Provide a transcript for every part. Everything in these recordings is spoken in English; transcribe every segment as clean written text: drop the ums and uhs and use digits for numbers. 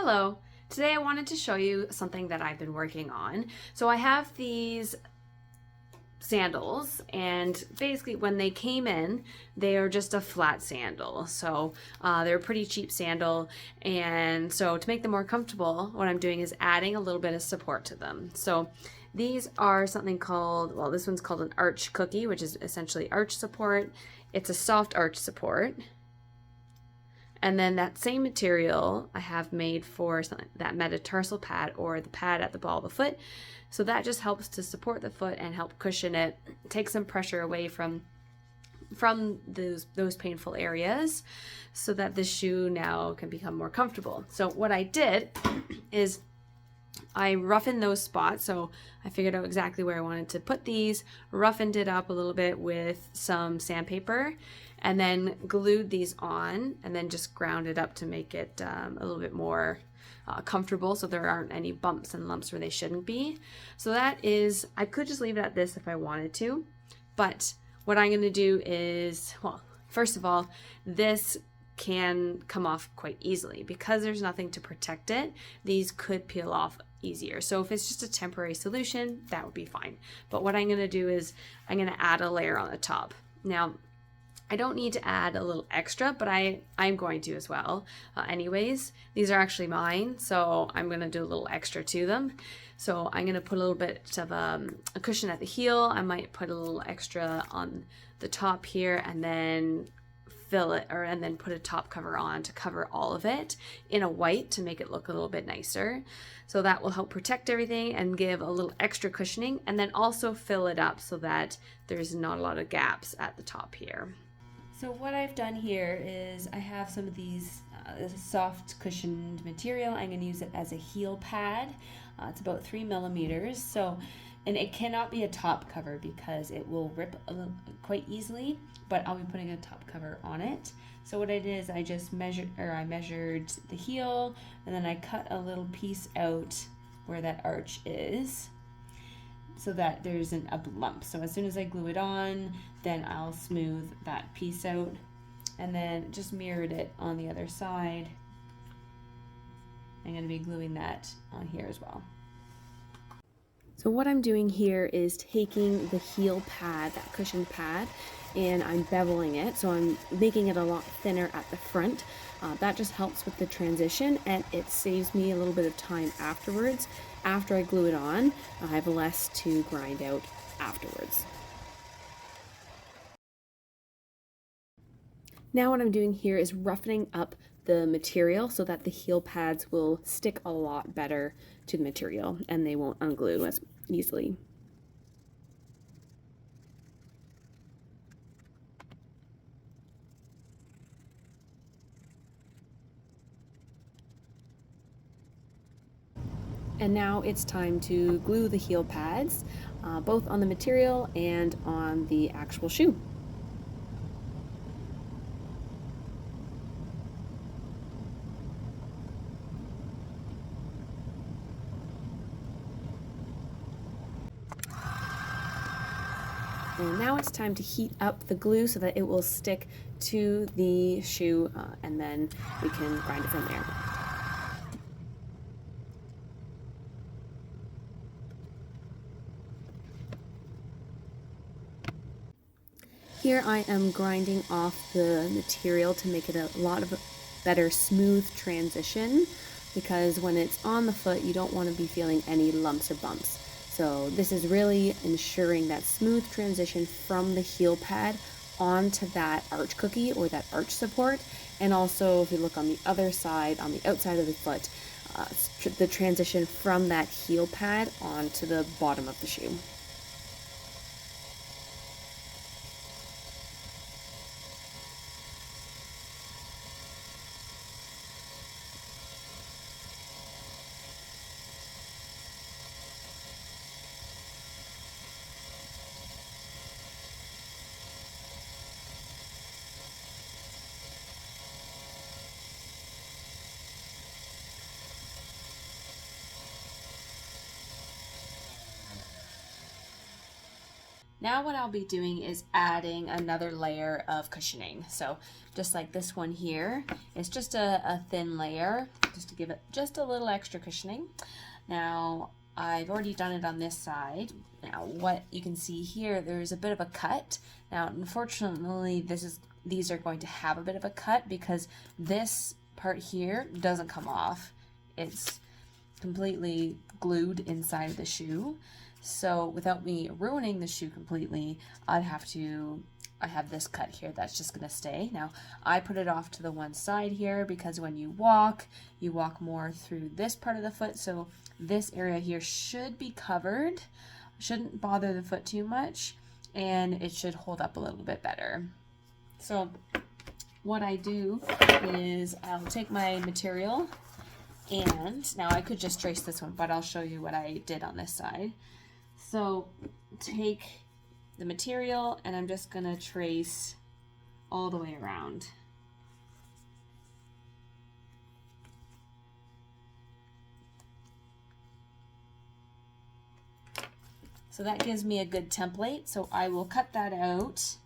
Hello. Today I wanted to show you something that I've been working on. So I have these sandals, and basically when they came in, they are just a flat sandal. So they're a pretty cheap sandal, and so to make them more comfortable, what I'm doing is adding a little bit of support to them. So these are something called, well, this one's called an arch cookie, which is essentially arch support. It's a soft arch support. And then that same material I have made for that metatarsal pad, or the pad at the ball of the foot. So that just helps to support the foot and help cushion it, take some pressure away from those painful areas, so that the shoe now can become more comfortable. So what I did is I roughened those spots. So I figured out exactly where I wanted to put these, roughened it up a little bit with some sandpaper, and then glued these on, and then just ground it up to make it a little bit more comfortable, so there aren't any bumps and lumps where they shouldn't be. So that is, I could just leave it at this if I wanted to, but what I'm going to do is, well, first of all, this can come off quite easily because there's nothing to protect it. These could peel off easier. So if it's just a temporary solution, that would be fine. But what I'm going to do is I'm going to add a layer on the top. Now, I don't need to add a little extra, but I'm going to as well. Anyways, these are actually mine, so I'm going to do a little extra to them. So I'm going to put a little bit of a cushion at the heel. I might put a little extra on the top here, and then fill it, and then put a top cover on to cover all of it in a white to make it look a little bit nicer. So that will help protect everything and give a little extra cushioning, and then also fill it up so that there's not a lot of gaps at the top here. So what I've done here is I have some of these soft cushioned material. I'm going to use it as a heel pad. It's about 3 millimeters. So, and it cannot be a top cover because it will rip quite easily, but I'll be putting a top cover on it. So what I did is I just measured the heel, and then I cut a little piece out where that arch is, so that there isn't a lump. So as soon as I glue it on, then I'll smooth that piece out, and then just mirrored it on the other side. I'm going to be gluing that on here as well. So what I'm doing here is taking the heel pad, that cushioned pad, and I'm beveling it. So I'm making it a lot thinner at the front. That just helps with the transition, and it saves me a little bit of time afterwards. After I glue it on, I have less to grind out afterwards. Now what I'm doing here is roughening up the material so that the heel pads will stick a lot better to the material and they won't unglue as easily. And now it's time to glue the heel pads, both on the material and on the actual shoe. And now it's time to heat up the glue so that it will stick to the shoe, and then we can grind it from there. Here I am grinding off the material to make it a lot of better smooth transition, because when it's on the foot you don't want to be feeling any lumps or bumps. So this is really ensuring that smooth transition from the heel pad onto that arch cookie or that arch support. And also, if you look on the other side, on the outside of the foot, the transition from that heel pad onto the bottom of the shoe. Now what I'll be doing is adding another layer of cushioning. So just like this one here, it's just a thin layer just to give it just a little extra cushioning. Now I've already done it on this side. Now what you can see here, there's a bit of a cut. Now unfortunately these are going to have a bit of a cut because this part here doesn't come off. It's completely glued inside of the shoe. So without me ruining the shoe completely, I have this cut here that's just gonna stay. Now I put it off to the one side here because when you walk more through this part of the foot, so this area here should be covered, shouldn't bother the foot too much, and it should hold up a little bit better. So what I do is I'll take my material, and now I could just trace this one, but I'll show you what I did on this side. So take the material and I'm just gonna trace all the way around. So that gives me a good template, so I will cut that out.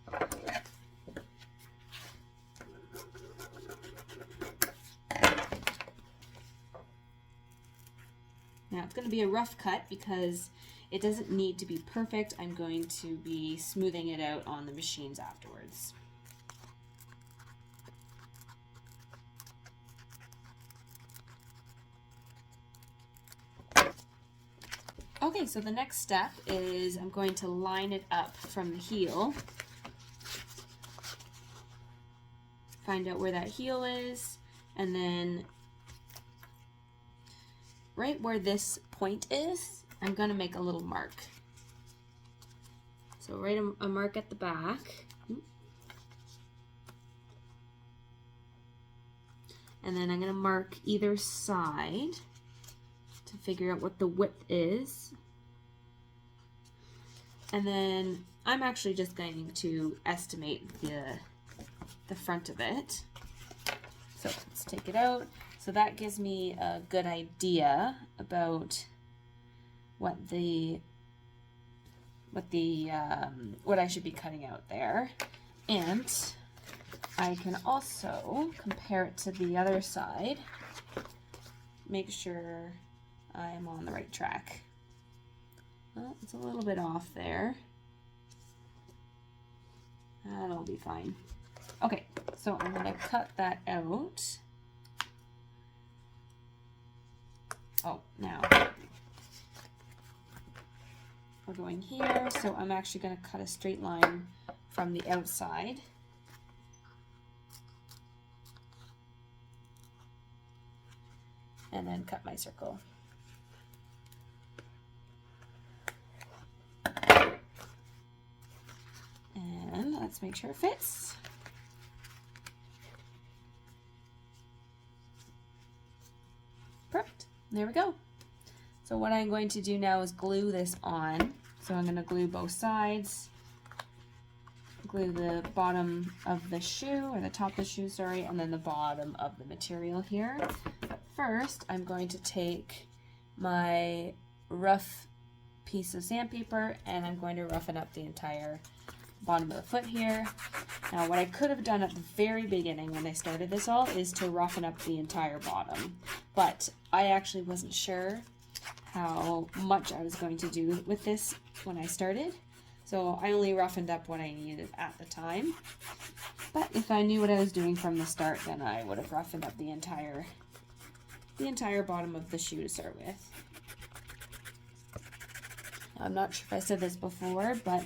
Now it's going to be a rough cut because it doesn't need to be perfect. I'm going to be smoothing it out on the machines afterwards. Okay, so the next step is I'm going to line it up from the heel. Find out where that heel is, and then right where this point is, I'm going to make a little mark. So write a mark at the back. And then I'm going to mark either side to figure out what the width is. And then I'm actually just going to estimate the front of it. So let's take it out. So that gives me a good idea about what I should be cutting out there. And I can also compare it to the other side, make sure I'm on the right track. Well, it's a little bit off there. That'll be fine. Okay, so I'm gonna cut that out. Oh, now we're going here, so I'm actually gonna cut a straight line from the outside. And then cut my circle. And let's make sure it fits. Perfect. There we go. So what I'm going to do now is glue this on. So I'm going to glue both sides. Glue the bottom of the shoe, or the top of the shoe, sorry, and then the bottom of the material here. But first, I'm going to take my rough piece of sandpaper and I'm going to roughen up the entire bottom of the foot here. Now what I could have done at the very beginning when I started this all is to roughen up the entire bottom, but I actually wasn't sure how much I was going to do with this when I started, so I only roughened up what I needed at the time. But if I knew what I was doing from the start, then I would have roughened up the entire bottom of the shoe to start with. I'm not sure if I said this before, but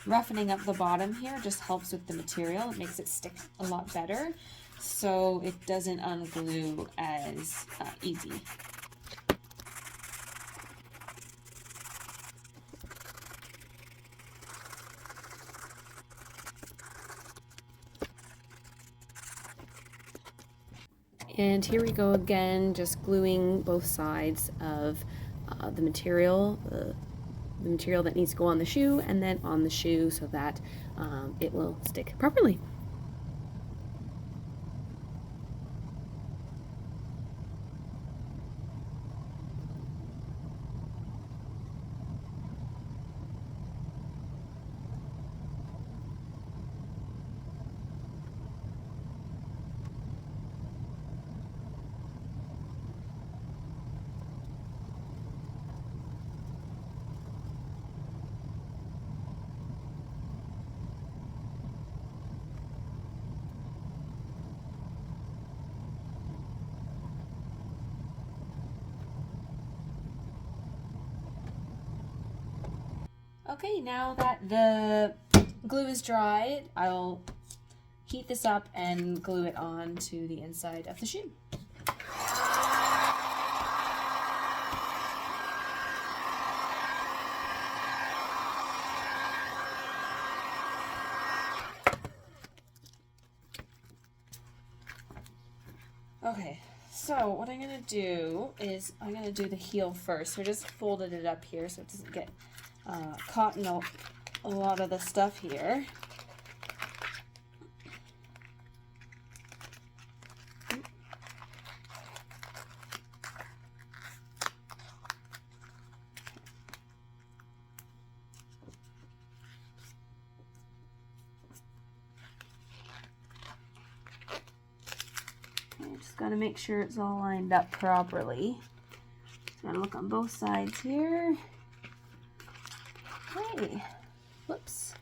roughening up the bottom here just helps with the material. It makes it stick a lot better, so it doesn't unglue as easy. And here we go again, just gluing both sides of the material that needs to go on the shoe and then on the shoe so that it will stick properly. Okay, now that the glue is dried, I'll heat this up and glue it on to the inside of the shoe. Okay, so what I'm going to do is I'm going to do the heel first. So I just folded it up here so it doesn't get caught in a lot of the stuff here. Just got to make sure it's all lined up properly. Got to look on both sides here. Okay. Whoops.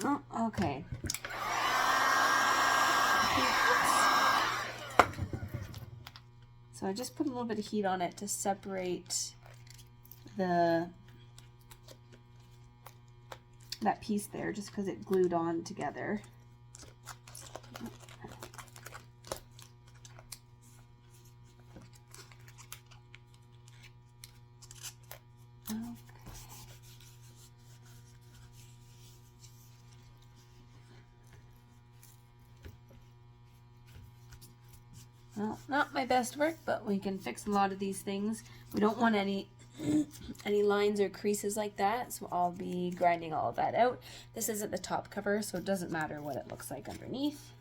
Oh, okay. So I just put a little bit of heat on it to separate that piece there, just because it glued on together. Well, not my best work, but we can fix a lot of these things. We don't want any lines or creases like that, so I'll be grinding all of that out. This isn't the top cover, so it doesn't matter what it looks like underneath.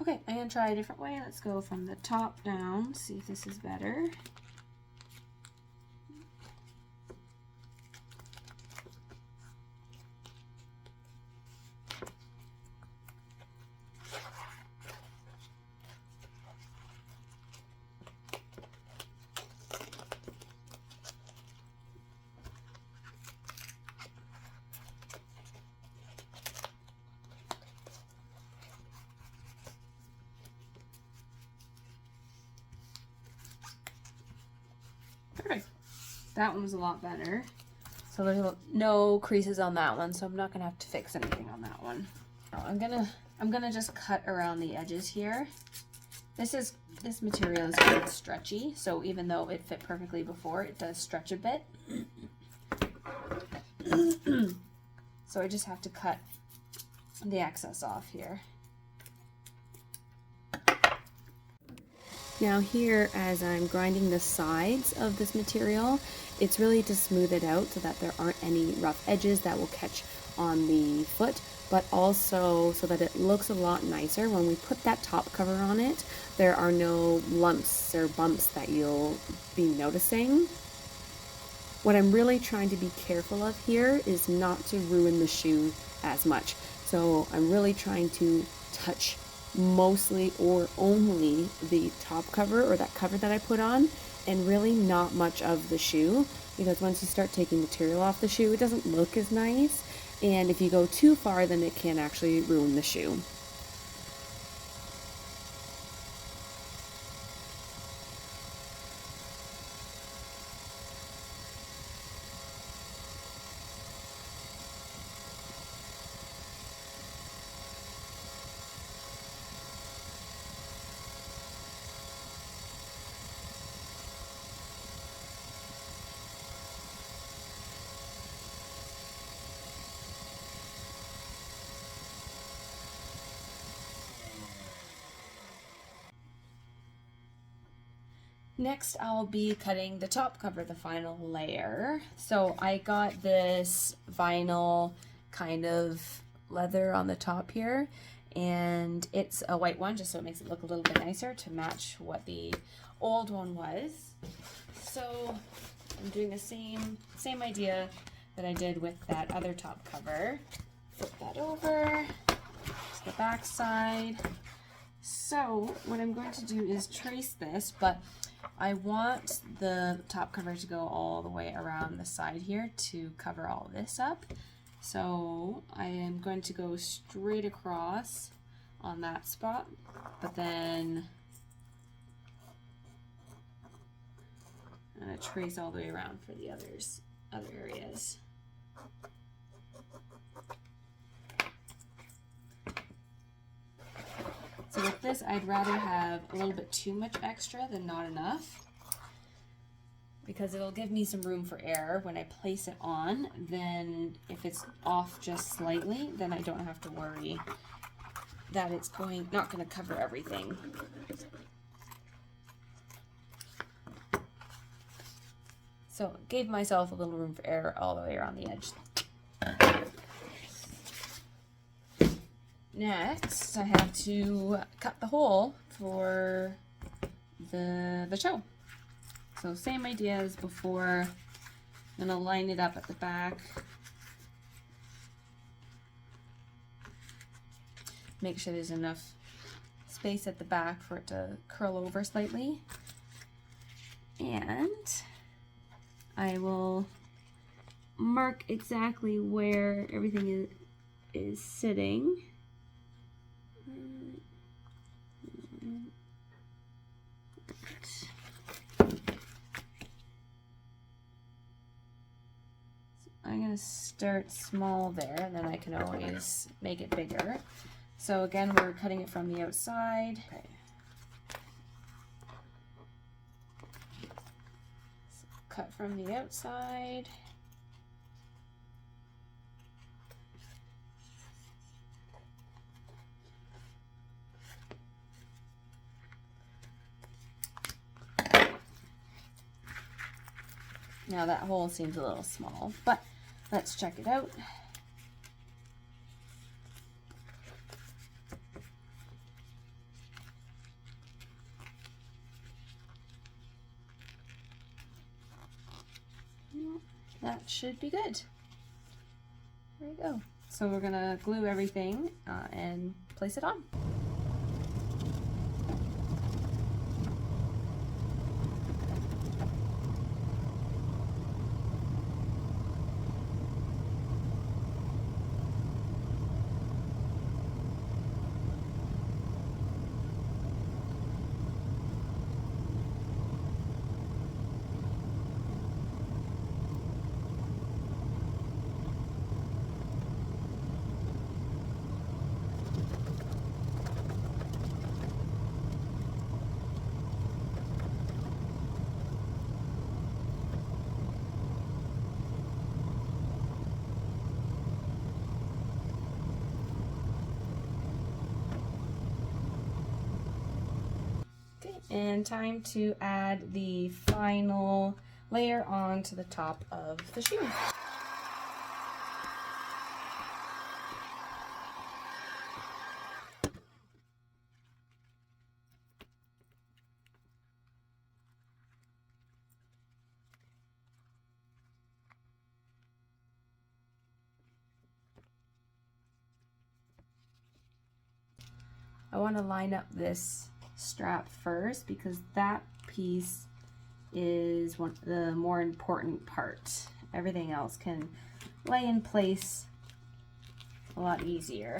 Okay, I'm going to try a different way. Let's go from the top down, see if this is better. Perfect. That one was a lot better. So there's no creases on that one, so I'm not gonna have to fix anything on that one. I'm gonna just cut around the edges here. This material is quite stretchy, so even though it fit perfectly before, it does stretch a bit. So I just have to cut the excess off here. Now here, as I'm grinding the sides of this material, it's really to smooth it out so that there aren't any rough edges that will catch on the foot, but also so that it looks a lot nicer. When we put that top cover on it, there are no lumps or bumps that you'll be noticing. What I'm really trying to be careful of here is not to ruin the shoe as much. So I'm really trying to touch mostly or only the top cover, or that cover that I put on, and really not much of the shoe, because once you start taking material off the shoe, it doesn't look as nice, and if you go too far, then it can actually ruin the shoe. Next, I'll be cutting the top cover, the final layer. So I got this vinyl kind of leather on the top here, and it's a white one just so it makes it look a little bit nicer to match what the old one was. So I'm doing the same idea that I did with that other top cover. Flip that over, to the back side, So what I'm going to do is trace this, but I want the top cover to go all the way around the side here to cover all this up. So I am going to go straight across on that spot, but then I'm going to trace all the way around for the other areas. So with this, I'd rather have a little bit too much extra than not enough, because it'll give me some room for error when I place it on. Then if it's off just slightly, then I don't have to worry that it's not going to cover everything. So gave myself a little room for error all the way around the edge. Next, I have to cut the hole for the toe. So same idea as before. I'm gonna line it up at the back. Make sure there's enough space at the back for it to curl over slightly. And I will mark exactly where everything is sitting. I'm going to start small there, and then I can always make it bigger. So again, we're cutting it from the outside. Okay. So cut from the outside. Now that hole seems a little small, but let's check it out. That should be good. There we go. So we're gonna glue everything and place it on. And time to add the final layer onto the top of the shoe. I want to line up this strap first because that piece is the more important part. Everything else can lay in place a lot easier.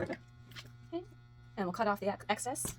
Okay. And we'll cut off the excess.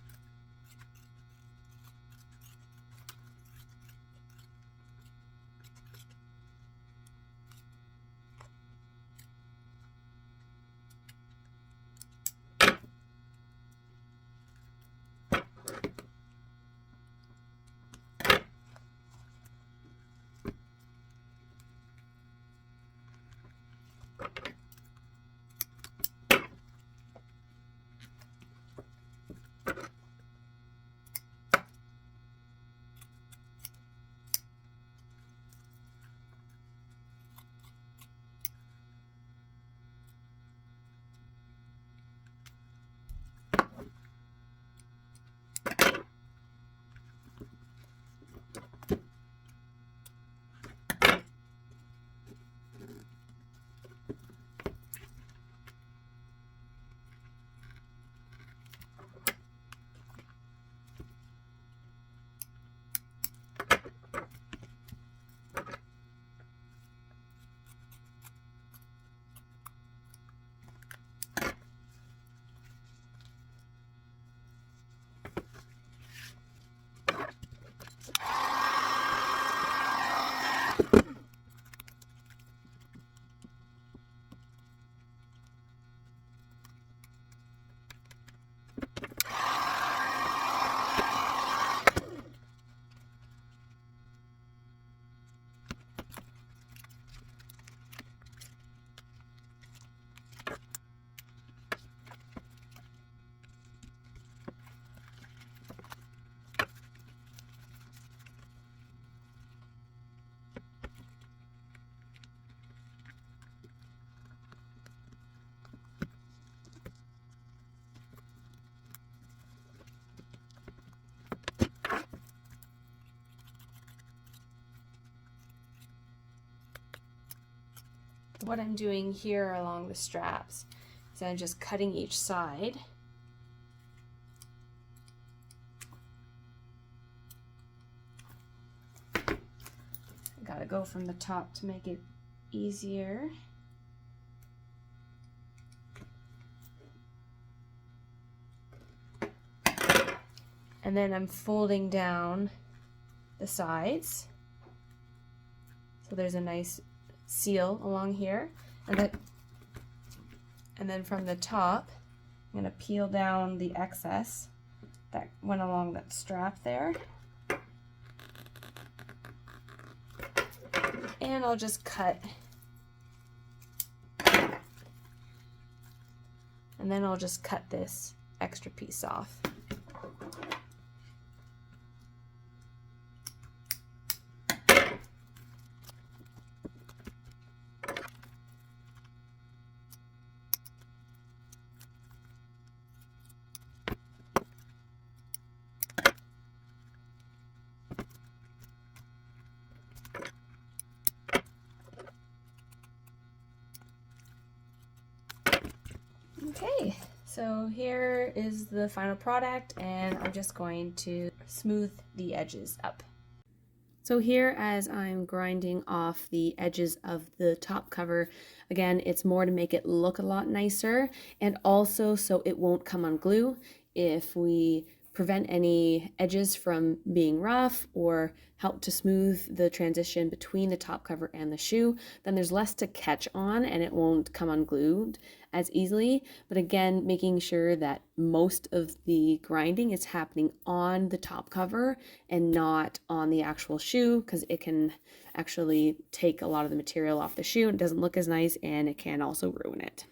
What I'm doing here along the straps is I'm just cutting each side. I gotta go from the top to make it easier. And then I'm folding down the sides. So there's a nice seal along here. And then from the top, I'm going to peel down the excess that went along that strap there. And I'll just cut. And then I'll just cut this extra piece off. Okay, so here is the final product, and I'm just going to smooth the edges up. So here, as I'm grinding off the edges of the top cover, again, it's more to make it look a lot nicer, and also so it won't come unglued. If we prevent any edges from being rough or help to smooth the transition between the top cover and the shoe, then there's less to catch on and it won't come unglued as easily. But again, making sure that most of the grinding is happening on the top cover and not on the actual shoe, because it can actually take a lot of the material off the shoe. It doesn't look as nice and it can also ruin it.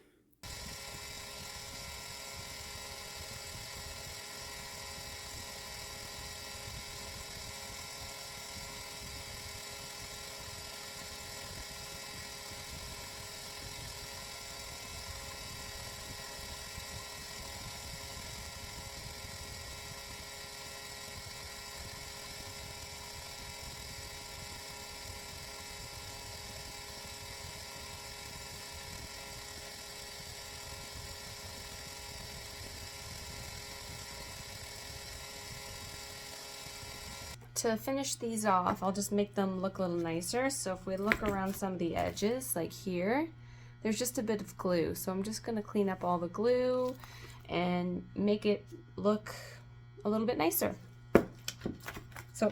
To finish these off, I'll just make them look a little nicer. So if we look around some of the edges, like here, there's just a bit of glue. So I'm just going to clean up all the glue and make it look a little bit nicer. So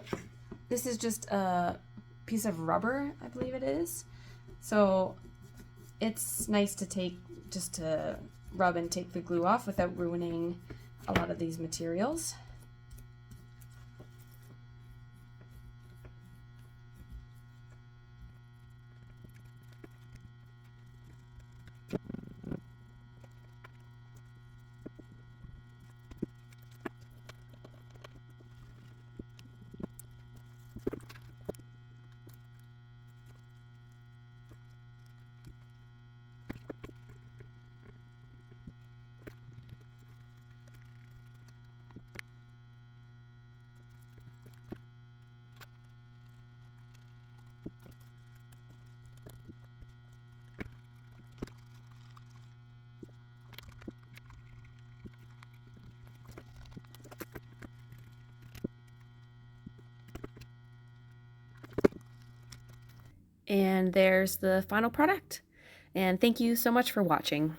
this is just a piece of rubber, I believe it is. So it's nice to take, just to rub and take the glue off without ruining a lot of these materials. And there's the final product. And thank you so much for watching.